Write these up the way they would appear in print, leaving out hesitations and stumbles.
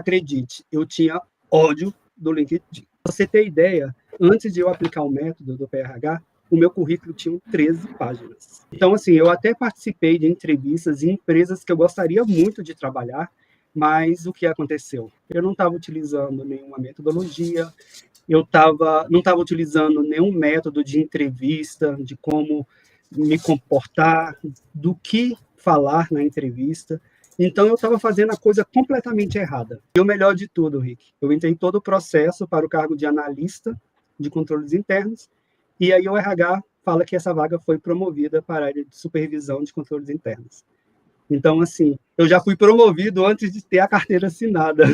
acredite, eu tinha ódio do LinkedIn. Pra você ter ideia, antes de eu aplicar o método do PRH, o meu currículo tinha 13 páginas. Então, assim, eu até participei de entrevistas em empresas que eu gostaria muito de trabalhar, mas o que aconteceu? Eu não estava utilizando nenhuma metodologia, não estava utilizando nenhum método de entrevista, de como me comportar, do que falar na entrevista. Então, eu estava fazendo a coisa completamente errada. E o melhor de tudo, Rick, eu entrei em todo o processo para o cargo de analista de controles internos, e aí o RH fala que essa vaga foi promovida para a área de supervisão de controles internos. Então, assim, eu já fui promovido antes de ter a carteira assinada.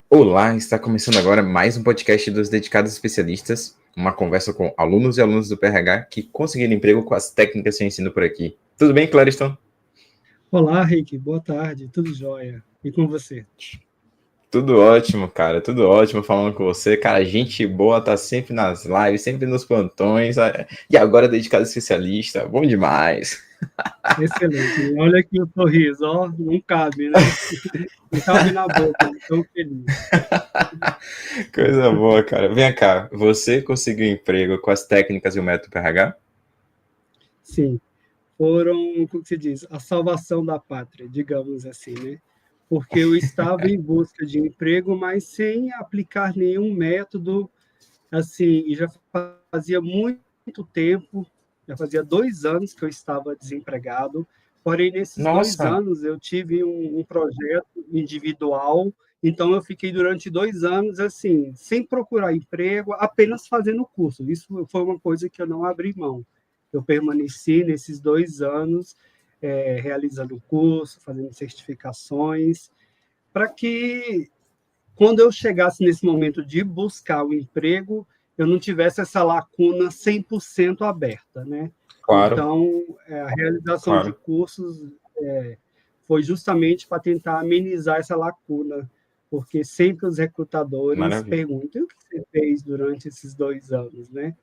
Olá, está começando agora mais um podcast dos Dedicados Especialistas, uma conversa com alunos e alunas do PRH que conseguiram emprego com as técnicas que eu ensino por aqui. Tudo bem, Clariston? Olá, Rick, boa tarde, tudo jóia? E com você? Tudo ótimo, cara, tudo ótimo falando com você. Cara, gente boa, tá sempre nas lives, sempre nos plantões, e agora Dedicado Especialista, bom demais. Excelente, olha aqui o sorriso, ó, não cabe, né? Não cabe na boca, tão feliz. Coisa boa, cara. Vem cá, você conseguiu emprego com as técnicas e o método PRH? Sim, foram, como se diz, a salvação da pátria, digamos assim, né? Porque eu estava em busca de emprego, mas sem aplicar nenhum método, assim, e já fazia muito tempo, já fazia 2 anos que eu estava desempregado, porém, nesses 2 anos eu tive um projeto individual, então eu fiquei durante 2 anos, assim, sem procurar emprego, apenas fazendo curso. Isso foi uma coisa que eu não abri mão. Eu permaneci nesses 2 anos, realizando curso, fazendo certificações, para que quando eu chegasse nesse momento de buscar o emprego, eu não tivesse essa lacuna 100% aberta, né? Claro, Então, a realização de claro. cursos foi justamente para tentar amenizar essa lacuna, porque sempre os recrutadores Maravilha. perguntam: o que você fez durante esses 2 anos, né?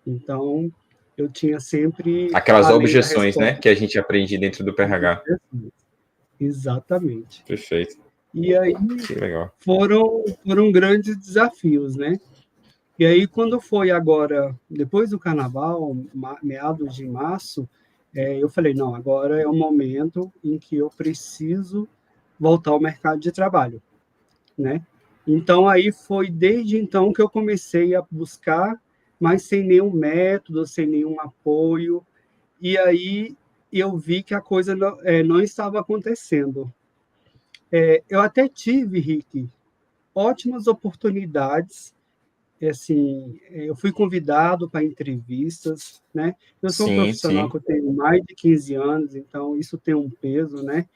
Então, eu tinha sempre Aquelas a lei da objeções, né, resposta. que a gente aprende dentro do PRH. Exatamente. Perfeito. E aí Que legal. foram grandes desafios, né? E aí, quando foi agora, depois do carnaval, meados de março, eu falei, não, agora é o momento em que eu preciso voltar ao mercado de trabalho, né? Então, aí foi desde então que eu comecei a buscar, mas sem nenhum método, sem nenhum apoio, e aí eu vi que a coisa não estava acontecendo. Eu até tive, Rick, ótimas oportunidades. Assim, eu fui convidado para entrevistas, né? Eu sou um Sim, profissional sim. que eu tenho mais de 15 anos, então isso tem um peso, né?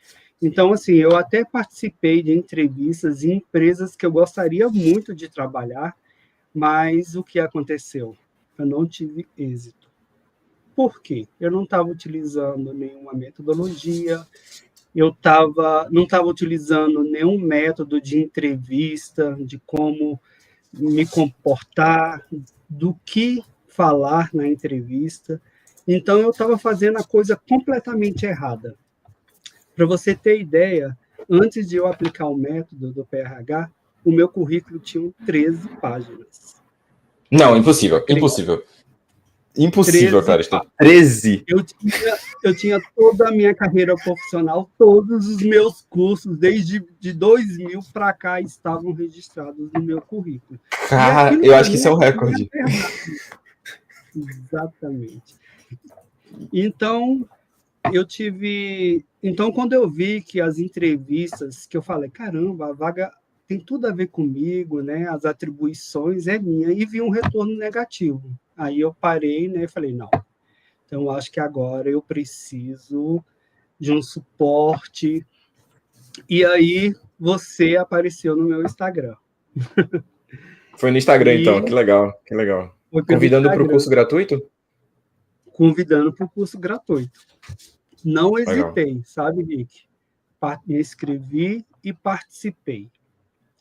Então, assim, eu até participei de entrevistas em empresas que eu gostaria muito de trabalhar, mas o que aconteceu? Eu não tive êxito. Por quê? Eu não estava utilizando nenhuma metodologia, não estava utilizando nenhum método de entrevista, de como me comportar, do que falar na entrevista. Então, eu estava fazendo a coisa completamente errada. Para você ter ideia, antes de eu aplicar o método do PRH, o meu currículo tinha 13 páginas. Não, impossível, Acredito, impossível. Impossível, 13 cara. Estou páginas. 13. Eu tinha toda a minha carreira profissional, todos os meus cursos, desde de 2000 para cá, estavam registrados no meu currículo. E Cara, aquilo eu para acho que mim isso é um não é recorde. verdade. Exatamente. Então, quando eu vi que as entrevistas, que eu falei, caramba, a vaga tem tudo a ver comigo, né? As atribuições é minha, e vi um retorno negativo. Aí eu parei, né? E falei, não, então acho que agora eu preciso de um suporte. E aí você apareceu no meu Instagram. Foi no Instagram, então. Que E legal, que legal. foi pelo Convidando para o Instagram, curso gratuito? convidando para o curso gratuito. Não Legal. hesitei, sabe, Nick? Me inscrevi e participei.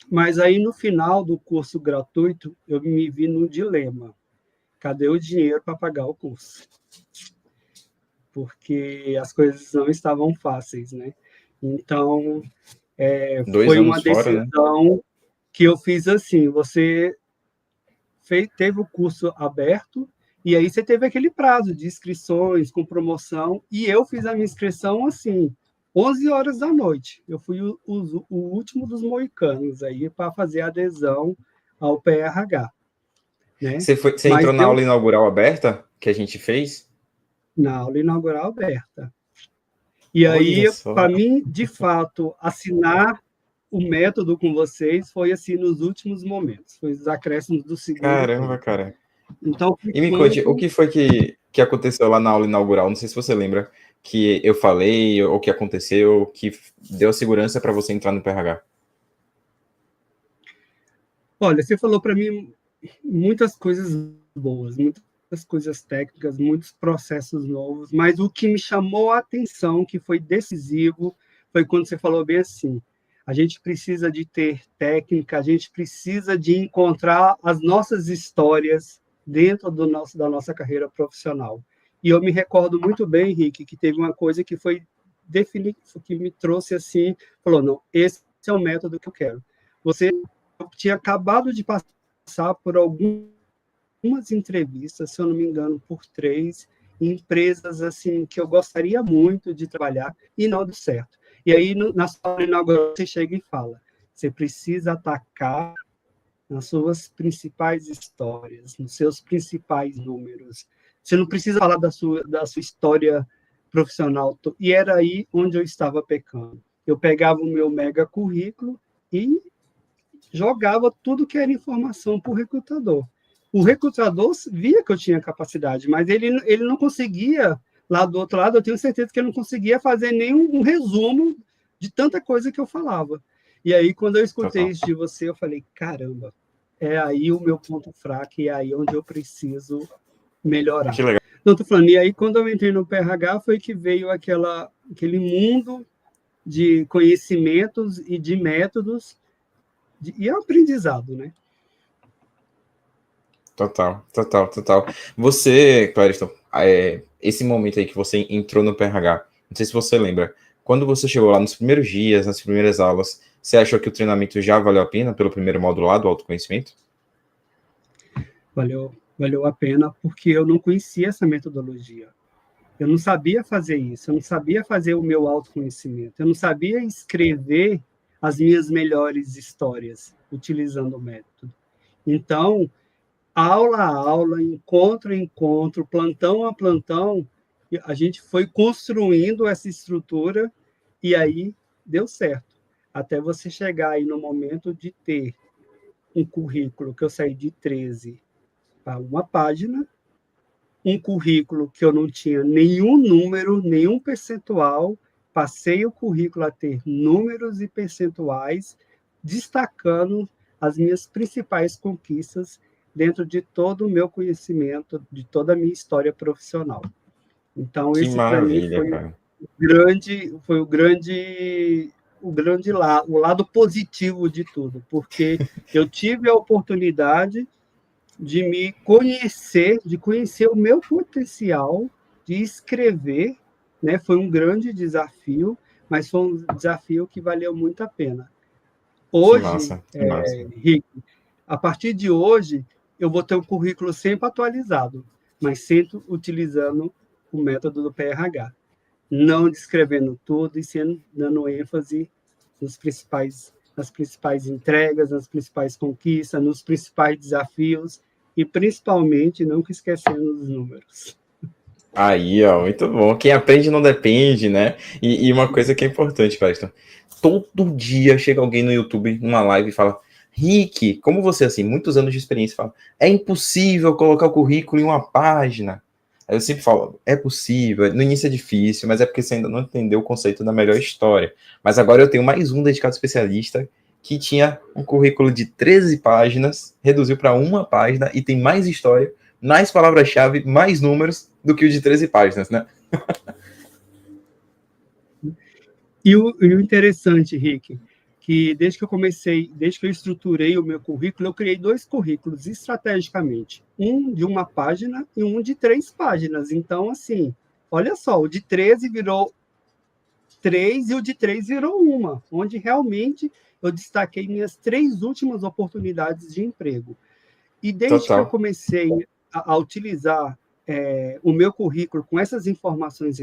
Mas aí, no final do curso gratuito, eu me vi num dilema. Cadê o dinheiro para pagar o curso? Porque as coisas não estavam fáceis, né? Então, Dois foi uma anos fora, né? decisão que eu fiz assim, você teve o curso aberto, e aí você teve aquele prazo de inscrições com promoção, e eu fiz a minha inscrição assim, 11 horas da noite. Eu fui o último dos moicanos aí para fazer a adesão ao PRH, né? Você Mas entrou na eu, aula inaugural aberta que a gente fez? na aula inaugural aberta. E Olha aí, só. para mim, de fato, assinar o método com vocês foi assim nos últimos momentos, foi os acréscimos do segundo Caramba, tempo. cara. Então, por E me conte, o enquanto, que foi que aconteceu lá na aula inaugural? Não sei se você lembra que eu falei, ou que aconteceu, que deu segurança para você entrar no PRH. olha, você falou para mim muitas coisas boas, muitas coisas técnicas, muitos processos novos, mas o que me chamou a atenção, que foi decisivo, foi quando você falou bem assim: a gente precisa de ter técnica, a gente precisa de encontrar as nossas histórias dentro da nossa carreira profissional. E eu me recordo muito bem, Henrique, que teve uma coisa que foi definitiva, que me trouxe assim, falou, não, esse é o método que eu quero. Você tinha acabado de passar por algumas entrevistas, se eu não me engano, por 3, em empresas assim que eu gostaria muito de trabalhar e não deu certo. E aí, na sua inaugural, você chega e fala: você precisa atacar nas suas principais histórias, nos seus principais números. Você não precisa falar da sua história profissional. E era aí onde eu estava pecando. Eu pegava o meu mega currículo e jogava tudo que era informação para o recrutador. O recrutador via que eu tinha capacidade, mas ele não conseguia, lá do outro lado, eu tenho certeza que ele não conseguia fazer nenhum resumo de tanta coisa que eu falava. E aí, quando eu escutei Total. isso de você, eu falei, caramba, é aí o meu ponto fraco e é aí onde eu preciso melhorar. Que legal. Não, estou falando, e aí quando eu entrei no PRH foi que veio aquele mundo de conhecimentos e de métodos e é um aprendizado, né? Total, total, total. Você, Clariston, esse momento aí que você entrou no PRH, não sei se você lembra, quando você chegou lá nos primeiros dias, nas primeiras aulas, você achou que o treinamento já valeu a pena pelo primeiro módulo lá do autoconhecimento? Valeu a pena porque eu não conhecia essa metodologia. Eu não sabia fazer isso, eu não sabia fazer o meu autoconhecimento, eu não sabia escrever as minhas melhores histórias utilizando o método. Então, aula a aula, encontro a encontro, plantão a plantão, a gente foi construindo essa estrutura e aí deu certo. Até você chegar aí no momento de ter um currículo que eu saí de 13 para uma página, um currículo que eu não tinha nenhum número, nenhum percentual, passei o currículo a ter números e percentuais, destacando as minhas principais conquistas dentro de todo o meu conhecimento, de toda a minha história profissional. Então, Que esse para mim maravilha, cara. o lado positivo de tudo, porque eu tive a oportunidade de me conhecer, de conhecer o meu potencial, de escrever, né? Foi um grande desafio, mas foi um desafio que valeu muito a pena. Que Hoje, massa, que massa. Rick, a partir de hoje, eu vou ter um currículo sempre atualizado, mas sempre utilizando o método do PRH, não descrevendo tudo e sendo dando ênfase nas principais entregas, nas principais conquistas, nos principais desafios e principalmente nunca esquecendo os números. Aí, ó, muito bom. Quem aprende não depende, né? E uma coisa que é importante, Clayton. Todo dia chega alguém no YouTube, numa live, e fala: Rick, como você, assim, muitos anos de experiência, fala: é impossível colocar o currículo em uma página. Aí eu sempre falo: é possível. No início é difícil, mas é porque você ainda não entendeu o conceito da melhor história. Mas agora eu tenho mais um dedicado especialista que tinha um currículo de 13 páginas, reduziu para uma página e tem mais história, mais palavras-chave, mais números do que o de 13 páginas, né? E o interessante, Rick, que desde que eu estruturei o meu currículo, eu criei 2 currículos estrategicamente, um de uma página e um de 3 páginas. Então, assim, olha só, o de 13 virou 3 e o de 3 virou uma, onde realmente eu destaquei minhas 3 últimas oportunidades de emprego. E desde que eu Total. comecei a utilizar o meu currículo com essas informações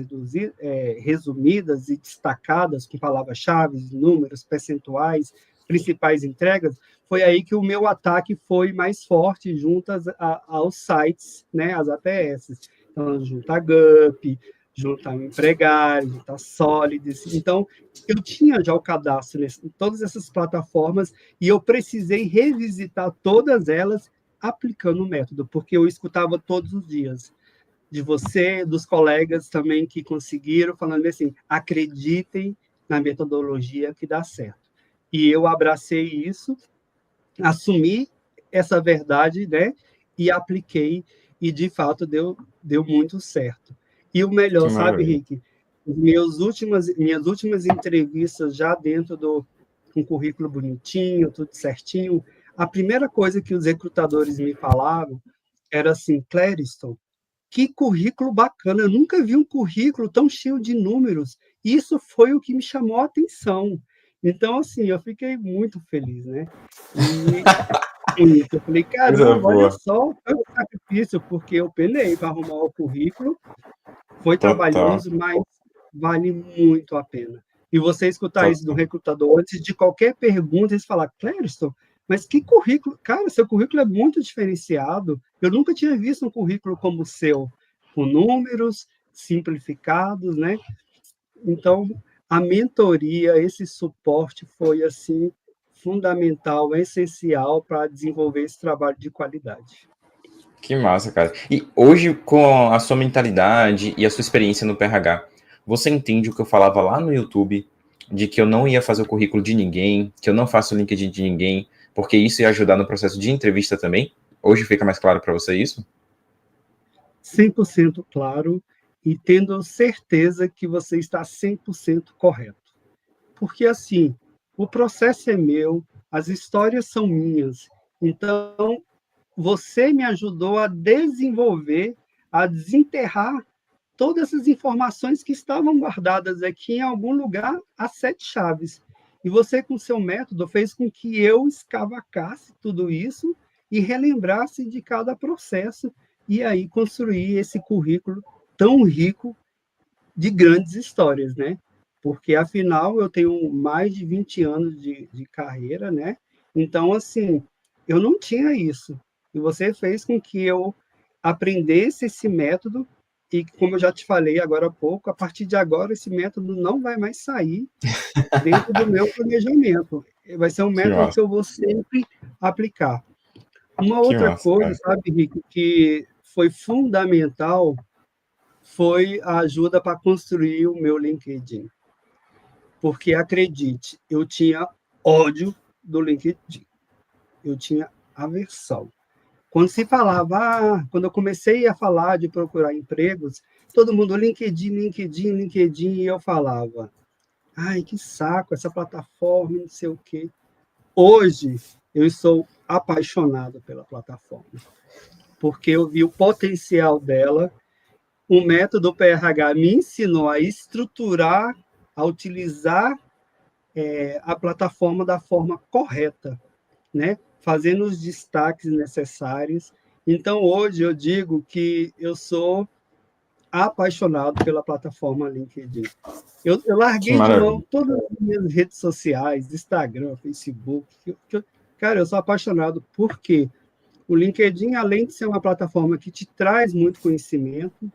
resumidas e destacadas, com palavras-chave, números, percentuais, principais entregas, foi aí que o meu ataque foi mais forte junto aos sites, né, às ATS. Então, junto a GUP, junto a Empregar, junto a Solids. Então, eu tinha já o cadastro em todas essas plataformas e eu precisei revisitar todas elas aplicando o método, porque eu escutava todos os dias de você, dos colegas também que conseguiram, falando assim, acreditem na metodologia que dá certo. E eu abracei isso, assumi essa verdade, né, e apliquei, e de fato deu muito certo. E o Que melhor, sabe, maravilha. Rick? Minhas últimas entrevistas já dentro do um currículo bonitinho, tudo certinho, a primeira coisa que os recrutadores me falavam era assim, Clériston, que currículo bacana, eu nunca vi um currículo tão cheio de números. Isso foi o que me chamou a atenção. Então, assim, eu fiquei muito feliz, né? E muito. Eu falei, Coisa caramba, olha boa. só, foi um sacrifício, porque eu penei para arrumar o currículo, foi Total. trabalhoso, mas vale muito a pena. E você escutar isso do Total. recrutador antes de qualquer pergunta, eles falar, Clériston, mas que currículo? Cara, seu currículo é muito diferenciado. Eu nunca tinha visto um currículo como o seu, com números simplificados, né? Então, a mentoria, esse suporte foi assim fundamental, essencial para desenvolver esse trabalho de qualidade. Que massa, cara. E hoje, com a sua mentalidade e a sua experiência no PRH, você entende o que eu falava lá no YouTube, de que eu não ia fazer o currículo de ninguém, que eu não faço o LinkedIn de ninguém, porque isso ia ajudar no processo de entrevista também? Hoje fica mais claro para você isso? 100% claro e tendo certeza que você está 100% correto. Porque, assim, o processo é meu, as histórias são minhas. Então, você me ajudou a desenvolver, a desenterrar todas essas informações que estavam guardadas aqui em algum lugar a 7 chaves. E você, com seu método, fez com que eu escavacasse tudo isso e relembrasse de cada processo e aí construir esse currículo tão rico de grandes histórias, né? Porque, afinal, eu tenho mais de 20 anos de carreira, né? Então, assim, eu não tinha isso. E você fez com que eu aprendesse esse método e, como eu já te falei agora há pouco, a partir de agora, esse método não vai mais sair dentro do meu planejamento. Vai ser um Que método massa, que eu vou sempre aplicar. Uma que outra massa, coisa, cara. sabe, Rick, que foi fundamental foi a ajuda para construir o meu LinkedIn. Porque, acredite, eu tinha ódio do LinkedIn. Eu tinha aversão. Quando se falava, quando eu comecei a falar de procurar empregos, todo mundo, LinkedIn, LinkedIn, LinkedIn, e eu falava, ai, que saco, essa plataforma, não sei o quê. Hoje, eu sou apaixonado pela plataforma, porque eu vi o potencial dela. O método PRH me ensinou a estruturar, a utilizar a plataforma da forma correta, né? Fazendo os destaques necessários. Então, hoje eu digo que eu sou apaixonado pela plataforma LinkedIn. Eu Que larguei de mão maravilha. todas as minhas redes sociais, Instagram, Facebook. Cara, eu sou apaixonado porque o LinkedIn, além de ser uma plataforma que te traz muito conhecimento,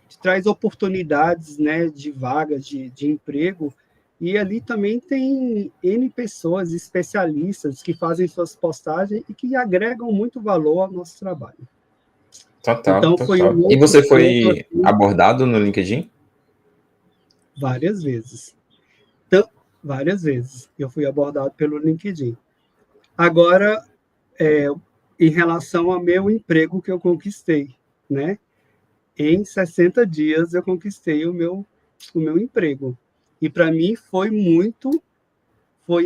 te traz oportunidades, né, de vagas de emprego, e ali também tem N pessoas especialistas que fazem suas postagens e que agregam muito valor ao nosso trabalho. Total, Então, foi total. um E outro você ponto, foi assim, abordado no LinkedIn? várias vezes. Então, várias vezes eu fui abordado pelo LinkedIn. Agora, em relação ao meu emprego que eu conquistei, né? Em 60 dias eu conquistei o meu emprego. E para mim foi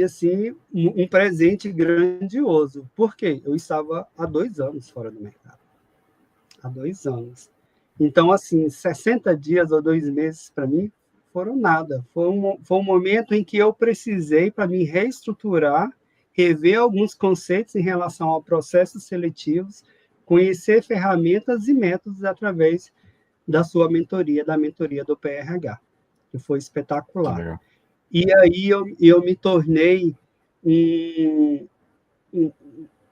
assim um presente grandioso. Por quê? Eu estava há 2 anos fora do mercado. Há 2 anos. Então, assim, 60 dias ou 2 meses para mim foram nada. Foi um momento em que eu precisei, para me reestruturar, rever alguns conceitos em relação ao processos seletivos, conhecer ferramentas e métodos através da sua mentoria, da mentoria do PRH, que foi espetacular. E aí eu me tornei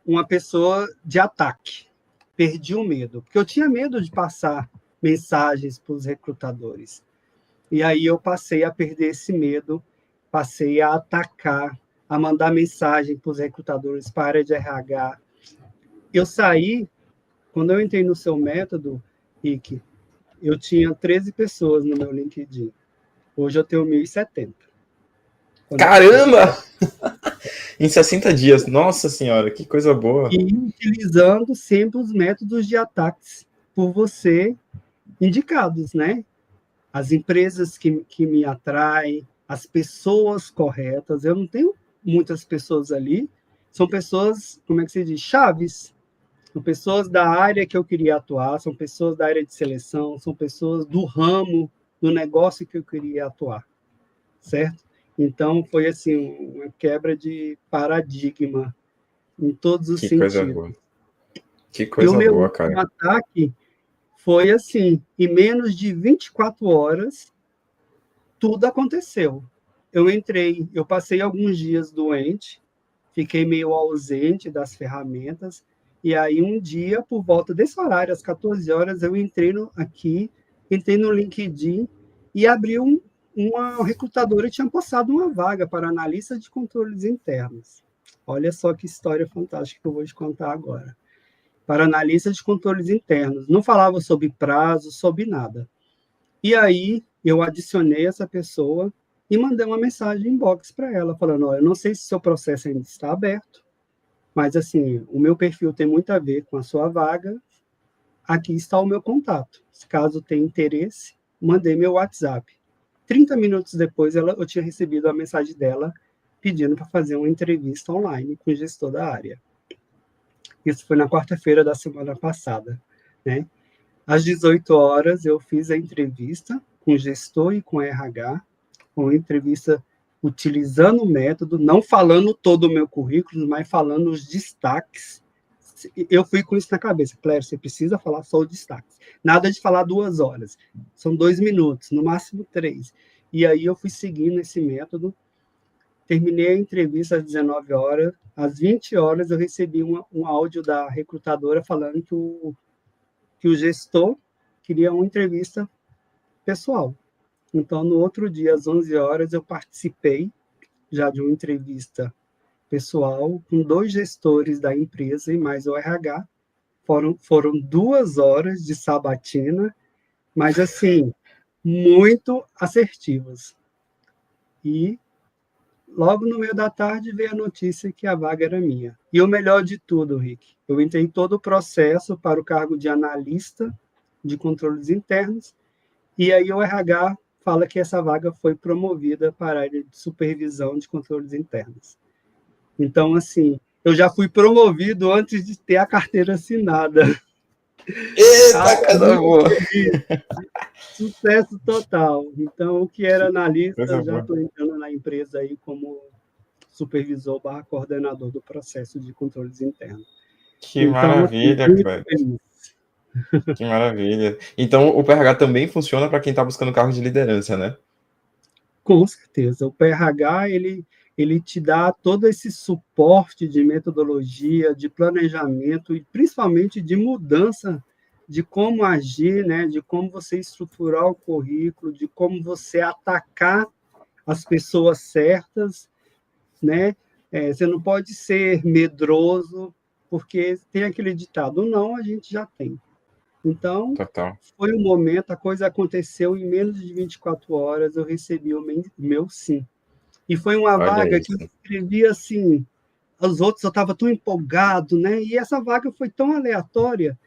uma pessoa de ataque. Perdi o medo, porque eu tinha medo de passar mensagens para os recrutadores. E aí eu passei a perder esse medo, passei a atacar, a mandar mensagem para os recrutadores, para a área de RH. Eu saí, quando eu entrei no seu método, Rick, eu tinha 13 pessoas no meu LinkedIn. Hoje eu tenho 1.070. Caramba! Em 60 dias, nossa senhora, que coisa boa. E utilizando sempre os métodos de ataques por você indicados, né? As empresas que me atraem, as pessoas corretas. Eu não tenho muitas pessoas ali, são pessoas, como é que se diz? Chaves. São pessoas da área que eu queria atuar, são pessoas da área de seleção, são pessoas do ramo, do negócio que eu queria atuar, certo? Então, foi assim, uma quebra de paradigma em todos os Que coisa sentidos. boa. Que E o coisa meu boa, cara. ataque foi assim, em menos de 24 horas, tudo aconteceu. Eu passei alguns dias doente, fiquei meio ausente das ferramentas, e aí um dia, por volta desse horário, às 14 horas, eu entrei no LinkedIn e abri uma recrutadora tinha postado uma vaga para analista de controles internos. Olha só que história fantástica que eu vou te contar agora. Para analista de controles internos. Não falava sobre prazo, sobre nada. E aí eu adicionei essa pessoa e mandei uma mensagem inbox para ela, falando, eu não sei se seu processo ainda está aberto, mas assim, o meu perfil tem muito a ver com a sua vaga, aqui está o meu contato. Caso tenha interesse, mandei meu WhatsApp. 30 minutos depois, eu tinha recebido a mensagem dela pedindo para fazer uma entrevista online com o gestor da área. Isso foi na quarta-feira da semana passada, né? Às 18 horas, eu fiz a entrevista com o gestor e com o RH, uma entrevista utilizando o método, não falando todo o meu currículo, mas falando os destaques. Eu fui com isso na cabeça. Claro, você precisa falar só os destaques. Nada de falar 2 horas. São 2 minutos, no máximo 3. E aí eu fui seguindo esse método. Terminei a entrevista às 19 horas. Às 20 horas, eu recebi um áudio da recrutadora falando que o gestor queria uma entrevista pessoal. Então, no outro dia, às 11 horas, eu participei já de uma entrevista pessoal com 2 gestores da empresa e mais o RH. Foram 2 horas de sabatina, mas, assim, muito assertivas. E, logo no meio da tarde, veio a notícia que a vaga era minha. E o melhor de tudo, Rick, eu entrei em todo o processo para o cargo de analista de controles internos, e aí o RH fala que essa vaga foi promovida para a área de supervisão de controles internos. Então, assim, eu já fui promovido antes de ter a carteira assinada. Eita, coisa boa! Sucesso total. Então, o que era analista, Coisa eu já boa. estou entrando na empresa aí como supervisor / coordenador do processo de controles internos. Que Então, assim, maravilha, muito cara. feliz. Que maravilha. Então, o PRH também funciona para quem está buscando cargo de liderança, né? Com certeza. O PRH, ele te dá todo esse suporte de metodologia, de planejamento e principalmente de mudança de como agir, né? De como você estruturar o currículo, de como você atacar as pessoas certas, né? Você não pode ser medroso, porque tem aquele ditado, não, a gente já tem. Então, Total. foi um momento, a coisa aconteceu em menos de 24 horas, eu recebi o meu sim. E foi uma Olha vaga que eu isso. escrevi assim, os outros eu estava tão empolgado, né? E essa vaga foi tão aleatória,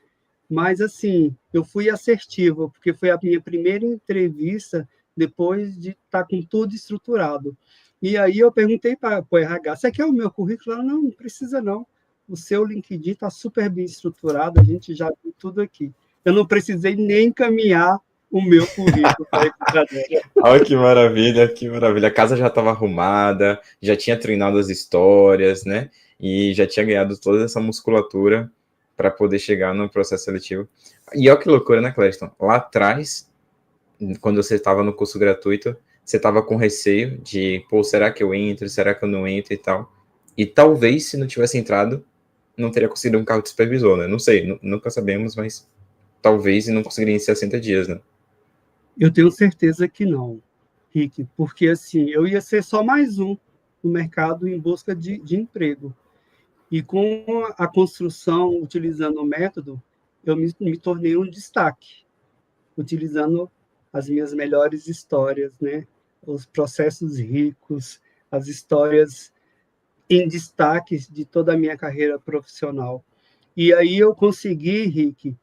mas assim, eu fui assertivo, porque foi a minha primeira entrevista depois de estar com tudo estruturado. E aí eu perguntei para o RH, você quer o meu currículo? Ela, não, não precisa não. O seu LinkedIn está super bem estruturado, a gente já viu tudo aqui. Eu não precisei nem encaminhar o meu currículo para a recrutadora. Olha que maravilha, que maravilha. A casa já estava arrumada, já tinha treinado as histórias, né? E já tinha ganhado toda essa musculatura para poder chegar no processo seletivo. E olha que loucura, né, Cleston? Lá atrás, quando você estava no curso gratuito, você estava com receio de, pô, será que eu entro? Será que eu não entro e tal? E talvez, se não tivesse entrado, não teria conseguido um cargo de supervisor, né? Não sei, nunca sabemos, mas talvez e não conseguiria em 60 dias, né? Eu tenho certeza que não, Rick, porque assim, eu ia ser só mais um no mercado em busca de emprego. E com a construção, utilizando o método, eu me tornei um destaque, utilizando as minhas melhores histórias, né? Os processos ricos, as histórias em destaque de toda a minha carreira profissional. E aí eu consegui, Rick,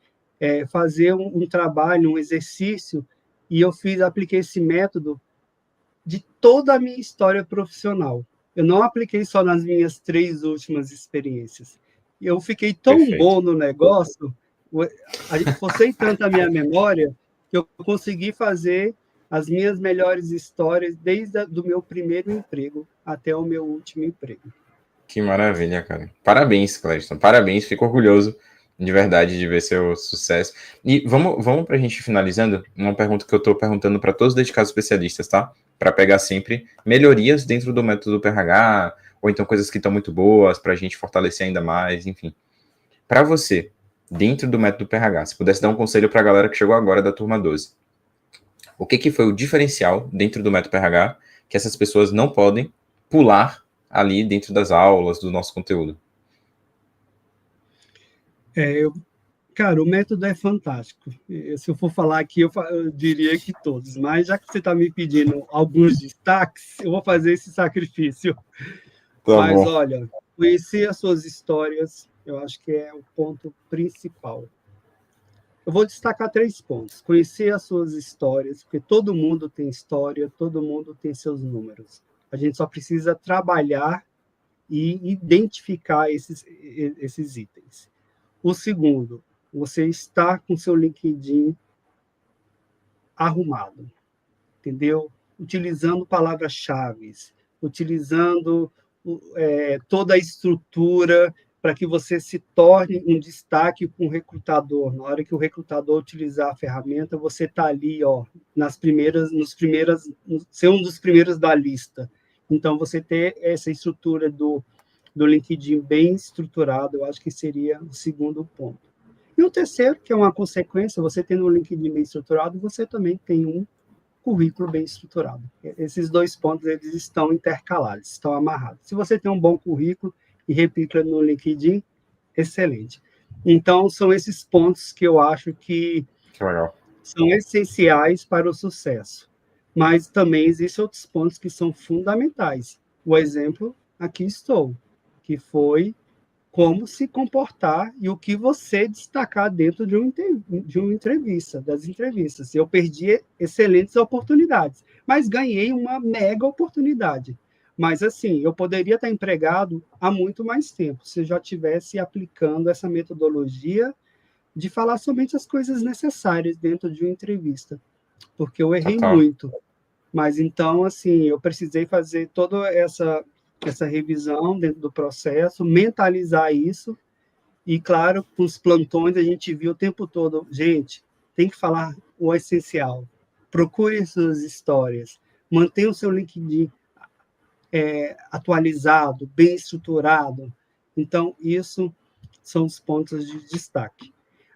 fazer um trabalho, um exercício, e apliquei esse método de toda a minha história profissional. Eu não apliquei só nas minhas 3 últimas experiências. Eu fiquei tão Perfeito. bom no negócio, forcei tanto a minha memória, que eu consegui fazer as minhas melhores histórias desde o meu primeiro emprego até o meu último emprego. Que maravilha, cara. Parabéns, Cleston. Parabéns, fico orgulhoso de verdade de ver seu sucesso. E vamos para a gente finalizando, uma pergunta que eu estou perguntando para todos os dedicados especialistas, tá? Para pegar sempre melhorias dentro do método do PRH, ou então coisas que estão muito boas para a gente fortalecer ainda mais, enfim. Para você, dentro do método PRH, se pudesse dar um conselho para a galera que chegou agora da turma 12, o que foi o diferencial dentro do método PRH que essas pessoas não podem pular ali dentro das aulas, do nosso conteúdo? Cara, o método é fantástico. Se eu for falar aqui, eu diria que todos, mas já que você está me pedindo alguns destaques, eu vou fazer esse sacrifício. Tá Mas, bom. olha, conhecer as suas histórias, eu acho que é o ponto principal. Eu vou destacar 3 pontos. Conhecer as suas histórias, porque todo mundo tem história, todo mundo tem seus números. A gente só precisa trabalhar e identificar esses itens. O segundo, você está com seu LinkedIn arrumado, entendeu? Utilizando palavras-chave, utilizando toda a estrutura para que você se torne um destaque com o recrutador. Na hora que o recrutador utilizar a ferramenta, você está ali, ó, ser um dos primeiros da lista. Então, você ter essa estrutura do LinkedIn bem estruturado, eu acho que seria o segundo ponto. E o terceiro, que é uma consequência, você tendo um LinkedIn bem estruturado, você também tem um currículo bem estruturado. Esses 2 pontos, eles estão intercalados, estão amarrados. Se você tem um bom currículo e replica no LinkedIn, excelente. Então, são esses pontos que eu acho que legal. São essenciais para o sucesso. Mas também existem outros pontos que são fundamentais. O exemplo, aqui estou, que foi como se comportar e o que você destacar dentro de uma entrevista, das entrevistas. Eu perdi excelentes oportunidades, mas ganhei uma mega oportunidade. Mas, assim, eu poderia estar empregado há muito mais tempo, se eu já estivesse aplicando essa metodologia de falar somente as coisas necessárias dentro de uma entrevista, porque eu errei Total. muito. Mas, então, assim, eu precisei fazer toda essa revisão dentro do processo, mentalizar isso, e, claro, com os plantões a gente viu o tempo todo, gente, tem que falar o essencial, procure suas histórias, mantenha o seu LinkedIn atualizado, bem estruturado. Então, isso são os pontos de destaque.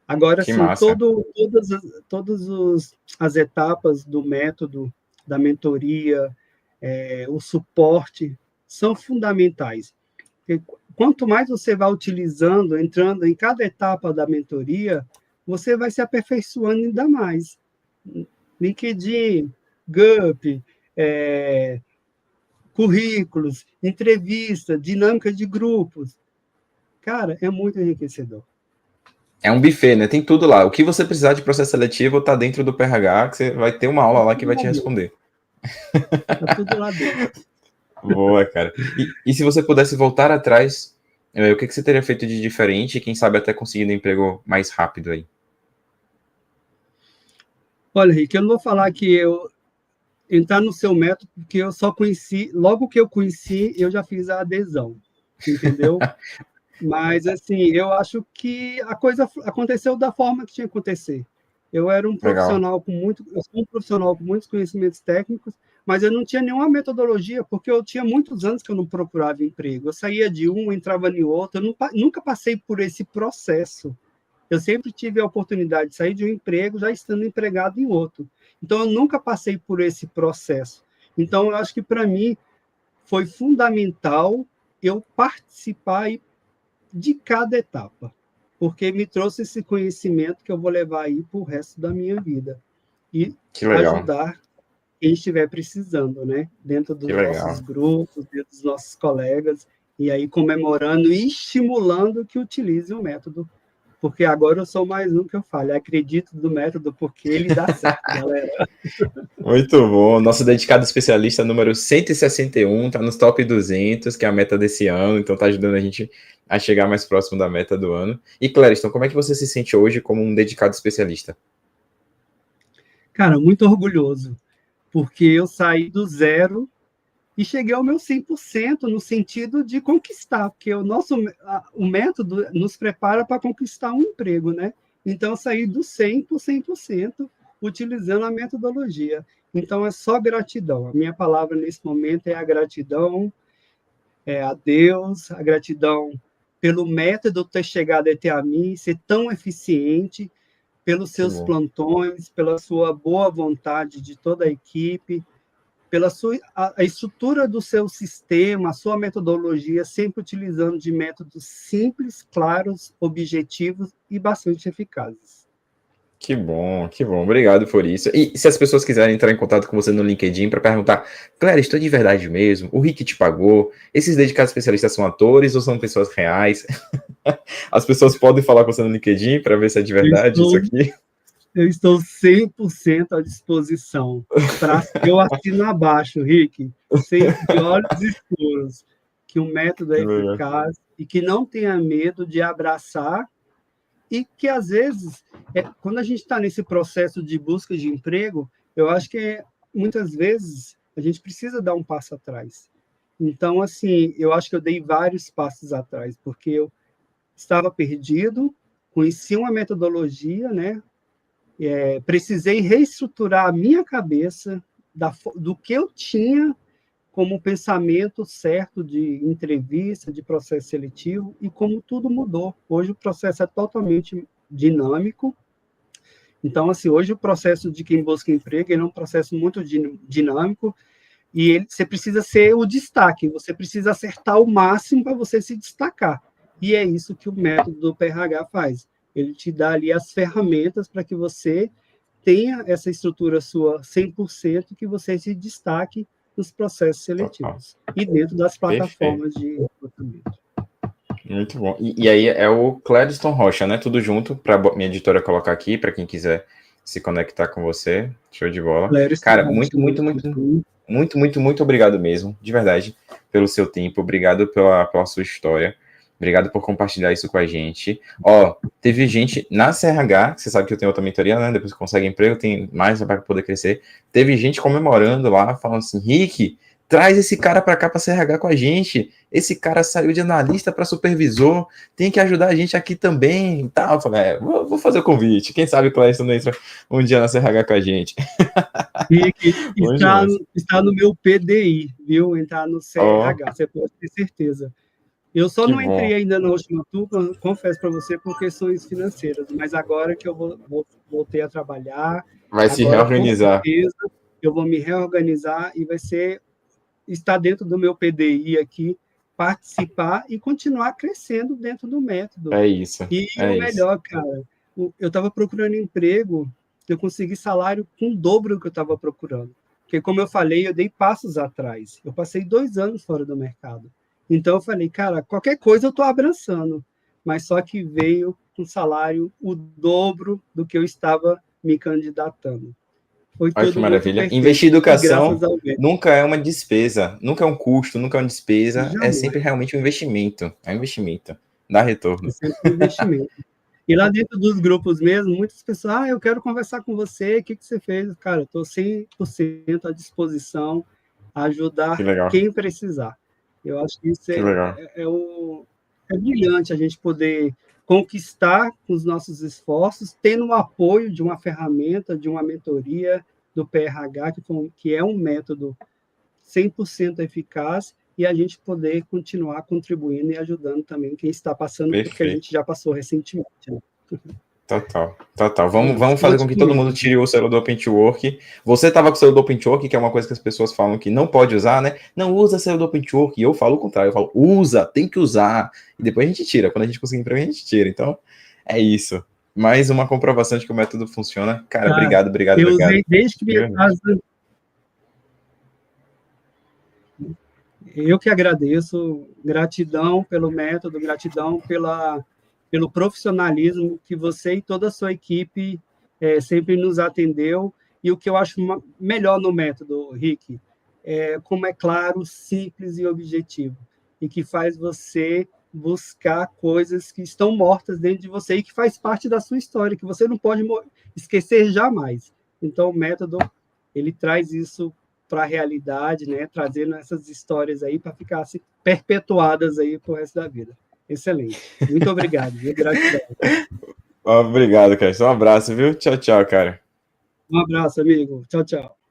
Agora, Que sim, massa. todas as etapas do método, da mentoria, o suporte, são fundamentais. Quanto mais você vai utilizando, entrando em cada etapa da mentoria, você vai se aperfeiçoando ainda mais. LinkedIn, GUP, currículos, entrevista, dinâmica de grupos. Cara, é muito enriquecedor. É um buffet, né? Tem tudo lá. O que você precisar de processo seletivo tá dentro do PRH, que você vai ter uma aula lá que vai te responder. Está tudo lá dentro. Boa, cara. E se você pudesse voltar atrás, o que você teria feito de diferente e quem sabe até conseguido um emprego mais rápido aí? Olha, Rick, eu não vou falar que eu entrar no seu método, porque eu só conheci, logo que eu conheci, eu já fiz a adesão, entendeu? Mas, assim, eu acho que a coisa aconteceu da forma que tinha que acontecer. Eu era um Legal. profissional com muito, eu sou um profissional com muitos conhecimentos técnicos, mas eu não tinha nenhuma metodologia, porque eu tinha muitos anos que eu não procurava emprego. Eu saía de um, entrava em outro, eu nunca passei por esse processo. Eu sempre tive a oportunidade de sair de um emprego já estando empregado em outro. Então, eu nunca passei por esse processo. Então, eu acho que para mim foi fundamental eu participar de cada etapa, porque me trouxe esse conhecimento que eu vou levar aí para o resto da minha vida e Que legal. ajudar quem estiver precisando, né? Dentro Que dos nossos legal. grupos, dentro dos nossos colegas, e aí comemorando e estimulando que utilize o método, porque agora eu sou mais um que eu falo, acredito do método porque ele dá certo, galera. Muito bom. Nosso dedicado especialista número 161 está nos top 200, que é a meta desse ano, então está ajudando a gente a chegar mais próximo da meta do ano. E Clériston, como é que você se sente hoje como um dedicado especialista? Cara, muito orgulhoso, porque eu saí do zero e cheguei ao meu 100% no sentido de conquistar, porque o método nos prepara para conquistar um emprego, né? Então, eu saí do 100 para o 100% utilizando a metodologia. Então, é só gratidão. A minha palavra nesse momento é a gratidão, é a Deus, a gratidão pelo método ter chegado até a mim, ser tão eficiente, pelos Que seus bom. plantões, pela sua boa vontade de toda a equipe, pela a estrutura do seu sistema, a sua metodologia, sempre utilizando de métodos simples, claros, objetivos e bastante eficazes. Que bom, que bom. Obrigado por isso. E se as pessoas quiserem entrar em contato com você no LinkedIn para perguntar, Clériston, estou de verdade mesmo? O Rick te pagou? Esses dedicados especialistas são atores ou são pessoas reais? As pessoas podem falar com você no LinkedIn para ver se é de Eu verdade isso estou, aqui. eu estou 100% à disposição. Eu assino abaixo, Rick, de olhos escuros, que o método é Que legal. eficaz e que não tenha medo de abraçar e que, às vezes, quando a gente está nesse processo de busca de emprego, eu acho que muitas vezes a gente precisa dar um passo atrás. Então, assim, eu acho que eu dei vários passos atrás, porque eu estava perdido, conheci uma metodologia, né? Precisei reestruturar a minha cabeça do que eu tinha como pensamento certo de entrevista, de processo seletivo, e como tudo mudou. Hoje o processo é totalmente dinâmico. Então, assim, hoje o processo de quem busca emprego é um processo muito dinâmico e você precisa ser o destaque, você precisa acertar o máximo para você se destacar. E é isso que o método do PRH faz. Ele te dá ali as ferramentas para que você tenha essa estrutura sua 100%, que você se destaque nos processos Total. seletivos e dentro das Perfeito. plataformas de recrutamento. Muito bom. E aí é o Clériston Rocha, né? Tudo junto, para minha editora colocar aqui, para quem quiser se conectar com você. Show de bola. Clériston Cara, Rocha no LinkedIn. muito obrigado mesmo, de verdade, pelo seu tempo. Obrigado pela sua história. Obrigado por compartilhar isso com a gente. Ó, teve gente na CRH, você sabe que eu tenho outra mentoria, né? Depois que consegue emprego, tem mais para poder crescer. Teve gente comemorando lá, falando assim: Rick, traz esse cara para cá para CRH com a gente. Esse cara saiu de analista para supervisor, tem que ajudar a gente aqui também. Tá, eu falei, vou fazer o convite. Quem sabe o Clériston não entra um dia na CRH com a gente. E que Bom demais. está no meu PDI, viu? Entrar no Ó, CRH, você pode ter certeza. Eu só que não entrei bom. ainda na última turma, confesso para você, por questões financeiras, mas agora que eu voltei a trabalhar, Vai se agora com reorganizar. certeza eu vou me reorganizar e estar dentro do meu PDI aqui, participar e continuar crescendo dentro do método. É isso. E É o isso. melhor, cara, eu estava procurando emprego, eu consegui salário com o dobro do que eu estava procurando. Porque, como eu falei, eu dei passos atrás. Eu passei 2 anos fora do mercado. Então, eu falei, cara, qualquer coisa eu estou abraçando. Mas só que veio com salário o dobro do que eu estava me candidatando. Foi Olha que tudo muito maravilha. perfeito. Investir em E graças educação ao método. nunca é uma despesa, nunca é um custo, nunca é uma despesa, é sempre Jamais. realmente um investimento. É um investimento. Dá É retorno. sempre um investimento. E lá dentro dos grupos mesmo, muitas pessoas, eu quero conversar com você, o que você fez? Cara, eu estou 100% à disposição a ajudar Que legal, quem precisar. Eu acho que isso que legal. é brilhante a gente poder conquistar com os nossos esforços, tendo o apoio de uma ferramenta, de uma mentoria do PRH, que é um método 100% eficaz, e a gente poder continuar contribuindo e ajudando também quem está passando pelo que a Perfeito. gente já passou recentemente. Né? Total, total. É isso. Vamos fazer com Conte que todo comigo. mundo tire o celular do Open to Work. Você estava com o celular do Open to Work, que é uma coisa que as pessoas falam que não pode usar, né? Não usa celular do Open to Work. E eu falo o contrário, eu falo, usa, tem que usar. E depois a gente tira. Quando a gente conseguir emprego, a gente tira. Então, é isso. Mais uma comprovação de que o método funciona. Cara, Cara, obrigado, obrigado, eu obrigado. usei desde que minha Realmente. casa. Eu que agradeço, gratidão pelo método, gratidão pelo profissionalismo que você e toda a sua equipe sempre nos atendeu. E o que eu acho melhor no método, Rick, é como é claro, simples e objetivo, e que faz você buscar coisas que estão mortas dentro de você e que faz parte da sua história, que você não pode esquecer jamais. Então, o método, ele traz isso para a realidade, né? Trazendo essas histórias aí para ficar assim, perpetuadas aí para o resto da vida. Excelente. Muito obrigado, viu? Gratidão. Obrigado, cara. Um abraço, viu? Tchau, tchau, cara. Um abraço, amigo. Tchau, tchau.